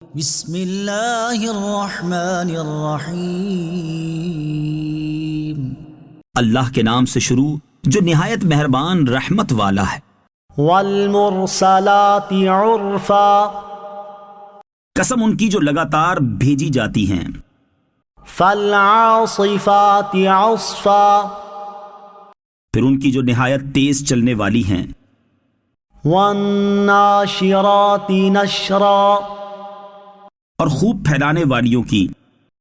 بسم اللہ الرحمن الرحیم۔ اللہ کے نام سے شروع جو نہایت مہربان رحمت والا ہے۔ والمرسلات عرفا، قسم ان کی جو لگاتار بھیجی جاتی ہیں۔ فالعاصفات عصفا، پھر ان کی جو نہایت تیز چلنے والی ہیں۔ والناشرات نشرا، اور خوب پھیلانے والیوں کی۔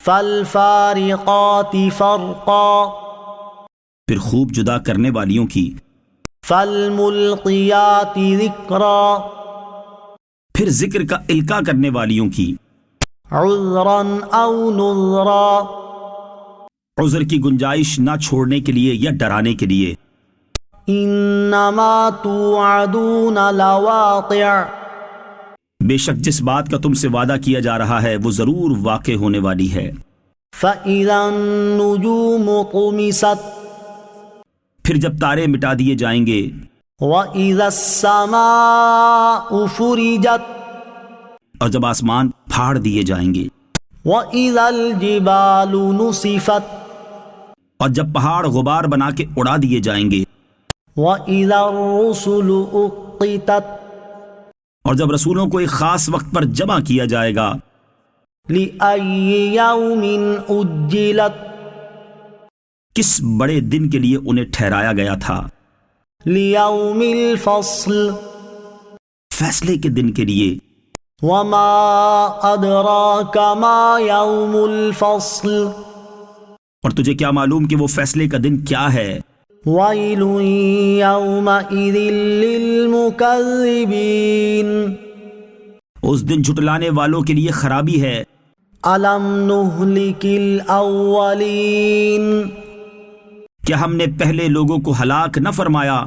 فالفارقات فرقا، پھر خوب جدا کرنے والیوں کی۔ فالملقیات ذکرا، پھر ذکر کا القاء کرنے والیوں کی۔ عذرا او نذرا، عذر کی گنجائش نہ چھوڑنے کے لیے یا ڈرانے کے لیے۔ انما توعدون لواقع، بے شک جس بات کا تم سے وعدہ کیا جا رہا ہے وہ ضرور واقع ہونے والی ہے۔ فإذا النجوم طمست، پھر جب تارے مٹا دیے جائیں گے۔ وإذا السماء فرجت، اور جب آسمان پھاڑ دیے جائیں گے۔ وإذا الجبال نصفت، اور جب پہاڑ غبار بنا کے اڑا دیے جائیں گے۔ وإذا الرسل أقتت، اور جب رسولوں کو ایک خاص وقت پر جمع کیا جائے گا۔ لأي يوم أجلت، کس بڑے دن کے لیے انہیں ٹھہرایا گیا تھا۔ ليوم الفصل، فیصلے کے دن کے لیے۔ وما أدراك ما يوم الفصل، اور تجھے کیا معلوم کہ وہ فیصلے کا دن کیا ہے۔ ويل يومئذ للمكذبين، اس دن جھٹلانے والوں کے لیے خرابی ہے۔ ألم نهلك الأولين، کیا ہم نے پہلے لوگوں کو ہلاک نہ فرمایا؟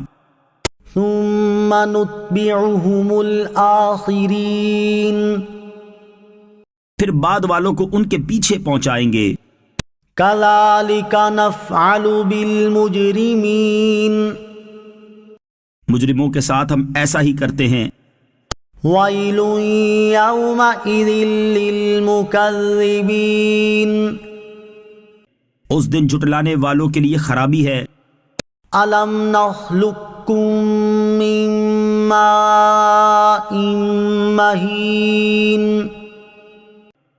ثم نتبعهم الآخرين، پھر بعد والوں کو ان کے پیچھے پہنچائیں گے۔ كذلك نفعل بالمجرمين، مجرموں کے ساتھ ہم ایسا ہی کرتے ہیں۔ ويل يومئذ للمكذبين، اس دن جھٹلانے والوں کے لیے خرابی ہے۔ ألم نخلقكم من ماء مهين،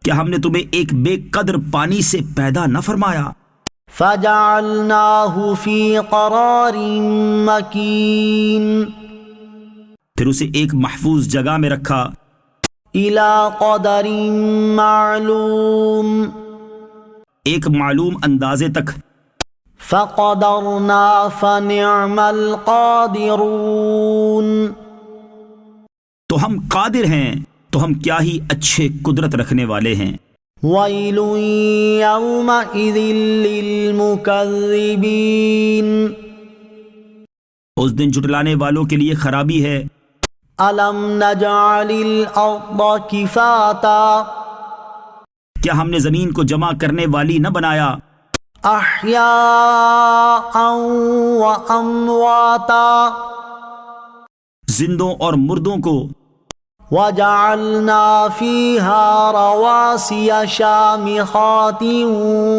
کیا ہم نے تمہیں ایک بے قدر پانی سے پیدا نہ فرمایا؟ فجعلناه في قرار مكين، پھر اسے ایک محفوظ جگہ میں رکھا۔ إلى قدر معلوم، ایک معلوم اندازے تک۔ فقدرنا فنعم القادرون، تو ہم قادر ہیں، تو ہم کیا ہی اچھے قدرت رکھنے والے ہیں۔ ويل يومئذ للمكذبين، اس دن جھٹلانے والوں کے لیے خرابی ہے۔ ألم نجعل الأرض كفاتا، کیا ہم نے زمین کو جمع کرنے والی نہ بنایا؟ أحياء وأمواتا، زندوں اور مردوں کو۔ وجعلنا فيها رواسي شامخات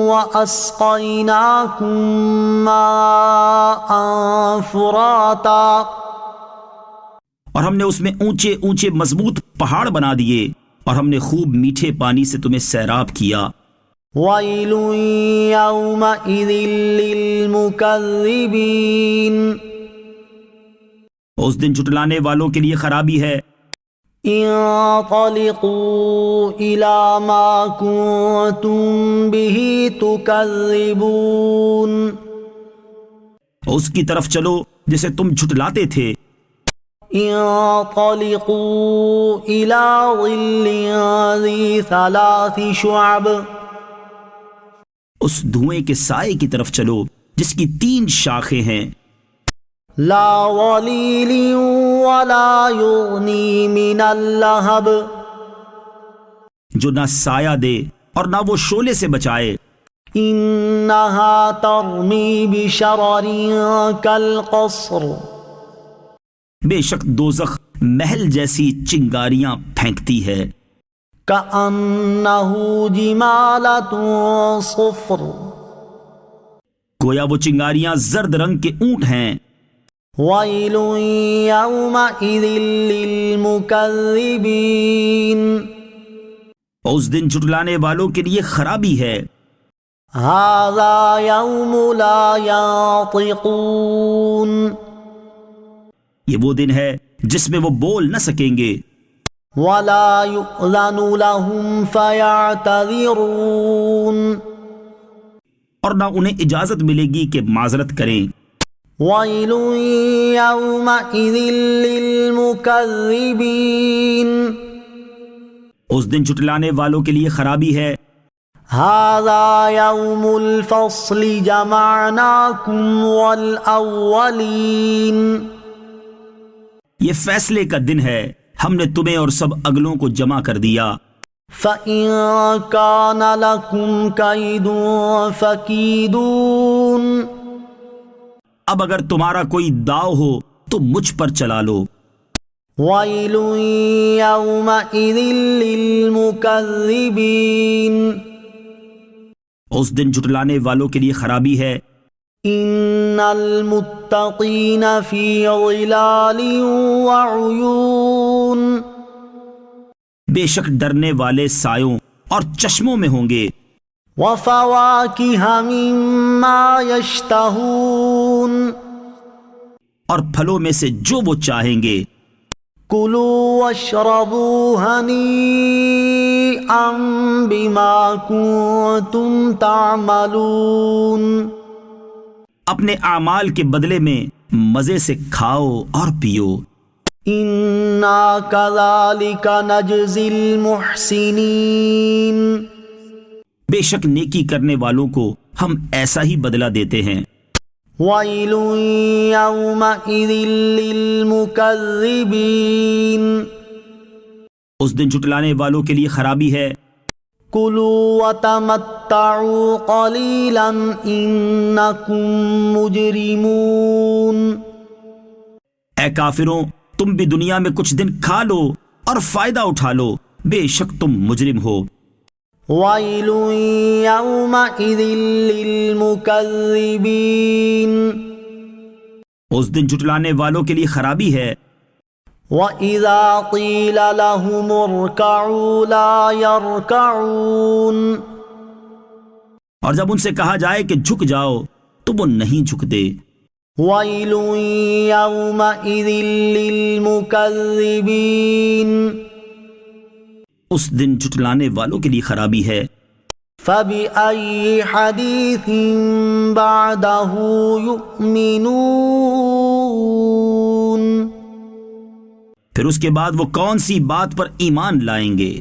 وأسقيناكم ماء فراتا، اور ہم نے اس میں اونچے اونچے مضبوط پہاڑ بنا دیے، اور ہم نے خوب میٹھے پانی سے تمہیں سیراب کیا۔ ويل يومئذ للمكذبين، اس دن جھٹلانے والوں کے لیے خرابی ہے۔ انطلقوا إلى ما كنتم به تكذبون، اس کی طرف چلو جسے تم جھٹلاتے تھے۔ انطلقوا إلى ظل ذي 3 شعب، اس دھوئیں کے سائے کی طرف چلو جس کی 3 شاخیں ہیں۔ لا ظليل ولا يغني من اللهب، جو نہ سایہ دے اور نہ وہ شعلے سے بچائے۔ إنها ترمي بشرر كالقصر، بے شک دوزخ محل جیسی چنگاریاں پھینکتی ہے۔ كأنه جمالة صفر گویا وہ چنگاریاں زرد رنگ کے اونٹ ہیں. ويل يومئذ للمكذبين اس دن جھٹلانے والوں کے لیے خرابی ہے. هذا يوم لا ينطقون یہ وہ دن ہے جس میں وہ بول نہ سکیں گے. ولا يؤذن لهم فيعتذرون اور نہ انہیں اجازت ملے گی کہ معذرت کریں. ويل يومئذ للمكذبين اس دن جھٹلانے والوں کے لیے خرابی ہے. هذا يوم الفصل جمعناكم والأولين یہ فیصلے کا دن ہے، ہم نے تمہیں اور سب اگلوں کو جمع کر دیا. فإن كان لكم كيد فكيدون اب اگر تمہارا کوئی داؤ ہو تو مجھ پر چلا لو. ويل يومئذ للمكذبين اس دن جھٹلانے والوں کے لیے خرابی ہے. إن المتقين في ظلال وعيون بے شک ڈرنے والے سایوں اور چشموں میں ہوں گے. وفواكه مما يشتهون اور پھلوں میں سے جو وہ چاہیں گے. كلوا واشربوا هنيئا بما كنتم تعملون اپنے اعمال کے بدلے میں مزے سے کھاؤ اور پیو. إنا كذلك نجزي المحسنين بے شک نیکی کرنے والوں کو ہم ایسا ہی بدلہ دیتے ہیں. ويل يومئذ للمكذبين اس دن جھٹلانے والوں کے لیے خرابی ہے. كلوا وتمتعوا قليلا إنكم مجرمون اے کافروں، تم بھی دنیا میں کچھ دن کھا لو اور فائدہ اٹھا لو، بے شک تم مجرم ہو. ويل يومئذ للمكذبين اس دن جھٹلانے والوں کے لیے خرابی ہے. وَإِذَا قِيلَ لَهُمُ ارْكَعُوا لَا يَرْكَعُونَ اور جب ان سے کہا جائے کہ جھک جاؤ تو وہ نہیں جھکتے. وَيْلٌ يَوْمَئِذٍ لِّلْمُكَذِّبِينَ اس دن جھٹلانے والوں کے لیے خرابی ہے. فَبِأَيِّ حَدِيثٍ بَعْدَهُ يُؤْمِنُونَ پھر اس کے بعد وہ کون سی بات پر ایمان لائیں گے؟